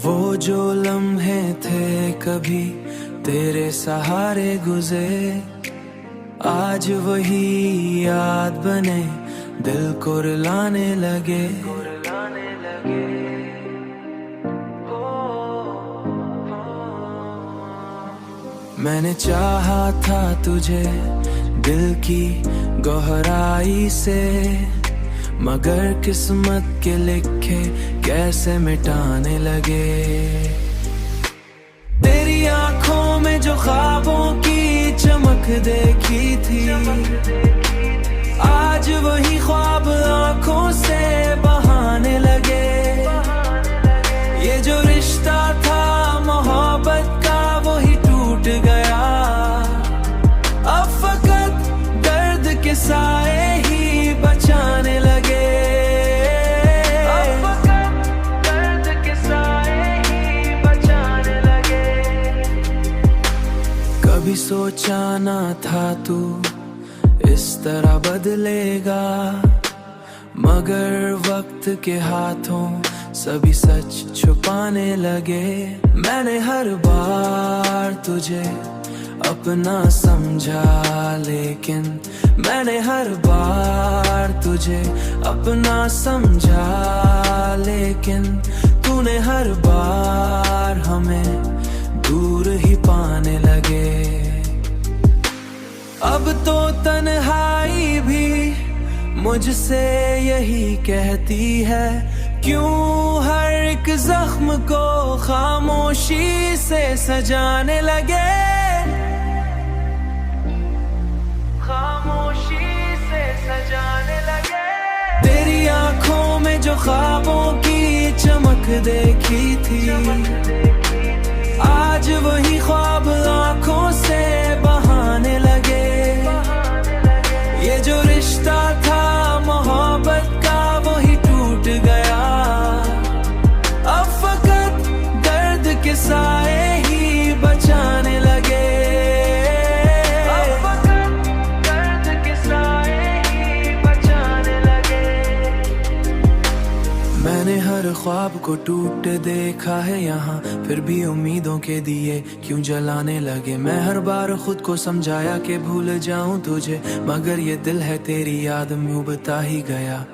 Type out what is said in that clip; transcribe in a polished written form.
वो जो लम्हे थे कभी तेरे सहारे गुजरे, आज वही याद बने दिल को रुलाने लगे। मैंने चाहा था तुझे दिल की गहराई से, मगर किस्मत के लिखे कैसे मिटाने लगे। तेरी आंखों में जो ख्वाबों की चमक देखी थी, आज वही ख्वाब आंखों से बहाने लगे। ये जो रिश्ता था मोहब्बत का वही टूट गया, अब फकत दर्द के साए ही बचाने लगे। अब फकत दर्द के साए ही बचाने लगे। कभी सोचा ना था तू इस तरह बदलेगा, मगर वक्त के हाथों सभी सच छुपाने लगे। मैंने हर बार तुझे अपना समझा, लेकिन मैंने हर बार तुझे अपना समझा, लेकिन तूने हर बार हमें दूर ही पाने लगे। अब तो तन्हाई भी मुझसे यही कहती है, क्यों हर एक जख्म को खामोशी से सजाने लगे। खामोशी से सजाने लगे। तेरी आंखों में जो ख्वाबों की चमक देखी थी, आज वही ख्वाब आंखों से बहाने लगे। ये जो रिश्ता था मोहब्बत का वही टूट गया, अब फकत दर्द के साए ही बचाने लगे। अब फकत दर्द के साए ही बचाने लगे। मैंने हर ख्वाब को टूटते देखा है यहाँ, फिर भी उम्मीदों के दिए क्यों जलाने लगे। मैं हर बार खुद को समझाया कि भूल जाऊं तुझे, मगर ये दिल है तेरी याद में उबता ही गया।